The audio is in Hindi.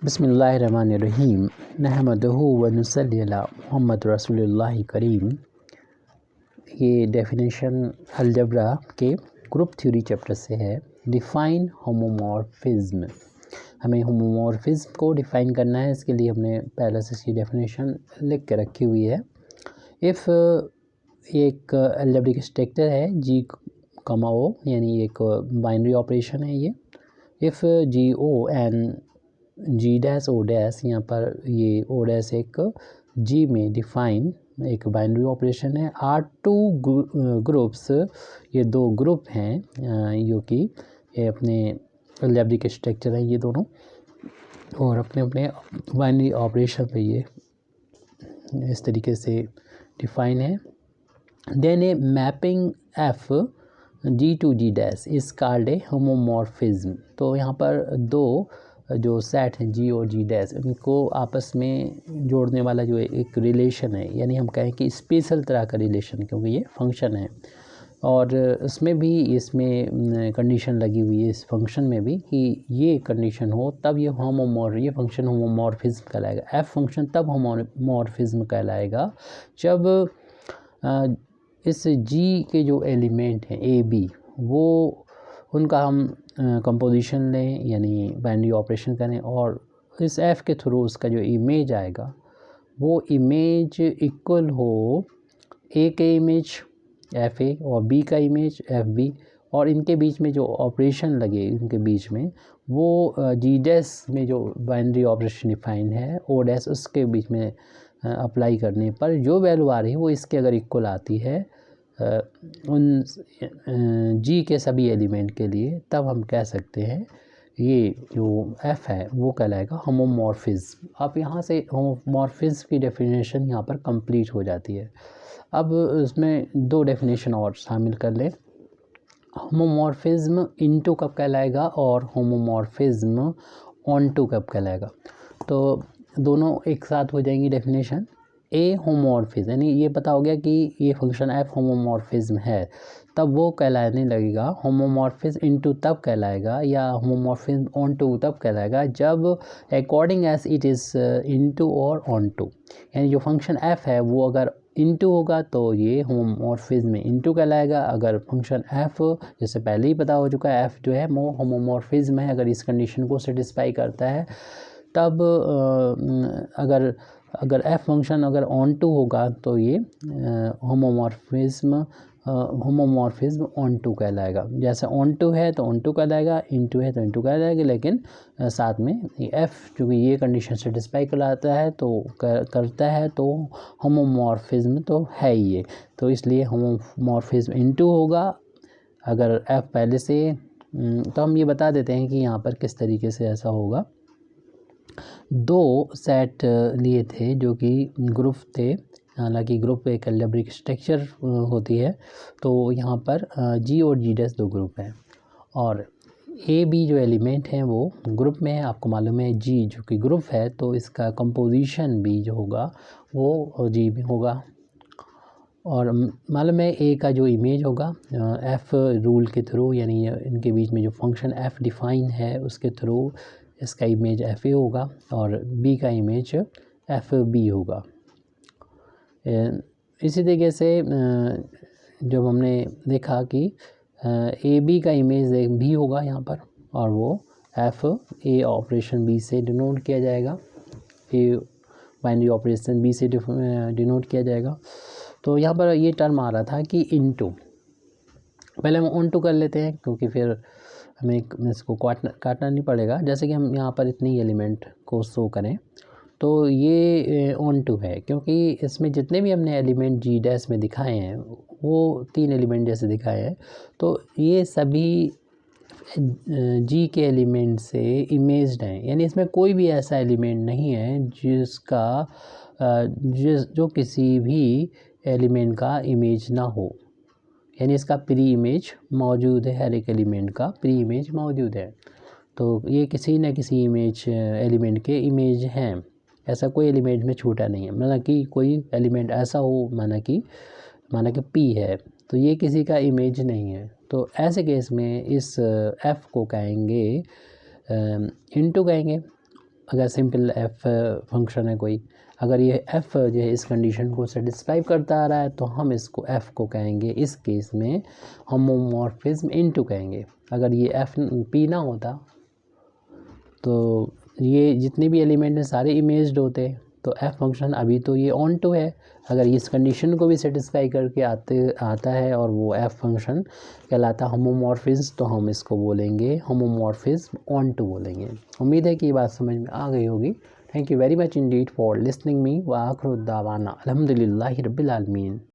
बिस्मिल्लाहिर्रहमानिर्रहीम नहमदुहु व नुसल्ली अला मुहम्मद रसूलुल्लाहि करीम। ये डेफिनेशन अलजबरा के ग्रुप थ्योरी चैप्टर से है। Define homomorphism. हमें होमोमॉर्फिज्म को डिफ़ाइन करना है। इसके लिए हमने पहले से इसकी डेफिनेशन लिख के रखी हुई है। इफ़ एक अलजब्रिक स्ट्रक्चर है जी कमा ओ, यानी एक बाइनरी ऑपरेशन है ये। If G O and G dash O dash, यहाँ पर ये ओ डैश एक जी में डिफाइन एक बाइनरी ऑपरेशन है। आर टू ग्रुप्स, ये दो ग्रुप हैं जो कि ये अपने अलजेब्रिक स्ट्रक्चर हैं ये दोनों, और अपने अपने बाइनरी ऑपरेशन पे ये इस तरीके से डिफाइन है। Then a mapping F G to G dash is called a homomorphism. तो यहाँ पर दो जो सेट हैं जी और जी डैश, इनको आपस में जोड़ने वाला जो एक रिलेशन है, यानी हम कहें कि स्पेशल तरह का रिलेशन, क्योंकि ये फंक्शन है। और इसमें भी इसमें कंडीशन लगी हुई है इस फंक्शन में भी कि ये कंडीशन हो तब ये फंक्शन होमोमॉर्फिज्म कहलाएगा। एफ फंक्शन तब होमोमॉर्फिज्म कहलाएगा जब इस जी के जो एलिमेंट हैं ए बी, वो उनका हम कंपोजिशन लें, यानी बाइनरी ऑपरेशन करें, और इस एफ़ के थ्रू उसका जो इमेज आएगा वो इमेज इक्वल हो ए के इमेज एफ ए और बी का इमेज एफ बी, और इनके बीच में जो ऑपरेशन लगे इनके बीच में वो जी डैश में जो बाइनरी ऑपरेशन डिफाइन है ओ डैश, उसके बीच में अप्लाई करने पर जो वैल्यू आ रही है वो इसके अगर इक्वल आती है उन जी के सभी एलिमेंट के लिए, तब हम कह सकते हैं ये जो एफ़ है वो कहलाएगा होमोमॉर्फिज्म। अब यहाँ से होमोमॉर्फिज्म की डेफिनेशन यहाँ पर कंप्लीट हो जाती है। अब इसमें दो डेफिनेशन और शामिल कर लें। होमोमॉर्फिज्म इनटू कब कहलाएगा और होमोमॉर्फिज्म ऑनटू कब कहलाएगा। तो दोनों एक साथ हो जाएंगी डेफिनेशन। ए होमोमॉर्फिज्म, यानी ये पता हो गया कि ये फंक्शन एफ होमोमॉर्फिज्म है, तब वो कहलाने लगेगा। होमोमॉर्फिज्म इनटू तब कहलाएगा, या होमोमॉर्फिज्म ऑनटू तब कहलाएगा जब according as it is into और ऑनटू, यानी जो फंक्शन एफ है वो अगर इनटू होगा तो ये होमोमॉर्फिज्म में इनटू कहलाएगा। अगर फंक्शन एफ, जैसे पहले ही पता हो चुका है, एफ जो है वो होमोमॉर्फिज्म है अगर इस कंडीशन को सेटिस्फाई करता है। तब अगर एफ फंक्शन अगर ऑन टू होगा तो ये होमोमॉर्फिज्म ऑन टू कहलाएगा। जैसे ऑन टू है तो ऑन टू कहलाएगा, इन टू है तो इन टू कहलाएगा, लेकिन साथ में एफ जो कि ये कंडीशन सेटिस्फाई कराता है तो करता है तो होमोमॉर्फिज्म तो है ही ये। तो इसलिए होमोमॉर्फिज्म इन टू होगा अगर एफ पहले से। तो हम ये बता देते हैं कि यहाँ पर किस तरीके से ऐसा होगा। दो सेट लिए थे जो कि ग्रुप थे, हालांकि ग्रुप एक अलजेब्रिक स्ट्रक्चर होती है। तो यहाँ पर जी और जी डैश दो ग्रुप हैं, और ए बी जो एलिमेंट हैं वो ग्रुप में है। आपको मालूम है जी जो कि ग्रुप है तो इसका कंपोजिशन भी जो होगा वो जी में होगा। और मालूम है ए का जो इमेज होगा एफ़ रूल के थ्रू, यानी इनके बीच में जो फंक्शन एफ़ डिफाइन है उसके थ्रू इसका इमेज एफ ए होगा और बी का इमेज एफ बी होगा। इसी तरीके से जब हमने देखा कि ए बी का इमेज भी होगा यहाँ पर, और वो एफ ए ऑपरेशन बी से डिनोट किया जाएगा, ए बाइनरी ऑपरेशन बी से डिनोट किया जाएगा। तो यहाँ पर ये टर्म आ रहा था कि इनटू, पहले हम ऑन टू कर लेते हैं क्योंकि फिर हमें इसको काटना नहीं पड़ेगा। जैसे कि हम यहाँ पर इतनी एलिमेंट को शो करें तो ये ऑन टू है, क्योंकि इसमें जितने भी हमने एलिमेंट जी डैश में दिखाए हैं वो तीन एलिमेंट जैसे दिखाए हैं, तो ये सभी जी के एलिमेंट से इमेज्ड हैं, यानी इसमें कोई भी ऐसा एलिमेंट नहीं है जिसका जो किसी भी एलिमेंट का इमेज ना हो, यानी इसका प्री इमेज मौजूद है। हर एक एलिमेंट का प्री इमेज मौजूद है, तो ये किसी न किसी इमेज एलिमेंट के इमेज हैं। ऐसा कोई एलिमेंट में छूटा नहीं है, माना कि कोई एलिमेंट ऐसा हो, माना कि पी है तो ये किसी का इमेज नहीं है। तो ऐसे केस में इस एफ़ को कहेंगे इनटू कहेंगे, अगर सिंपल एफ फंक्शन है कोई, अगर ये एफ जो है इस कंडीशन को सेटिस्फाई करता आ रहा है तो हम इसको एफ को कहेंगे, इस केस में होमोमॉर्फिज्म इनटू कहेंगे। अगर ये एफ पी ना होता तो ये जितने भी एलिमेंट हैं सारे इमेज्ड होते, तो एफ फंक्शन अभी तो ये ऑन टू है, अगर इस कंडीशन को भी सेटिस्फाई करके आता है और वो एफ फंक्शन कहलाता होमोमॉर्फिज्म, तो हम इसको बोलेंगे होमोमॉर्फिज्म ऑन टू बोलेंगे। उम्मीद है कि ये बात समझ में आ गई होगी। Thank you very much Indeed for listening me व आखिर दावाना अल्हम्दुलिल्लाहि रब्बिल आलमीन।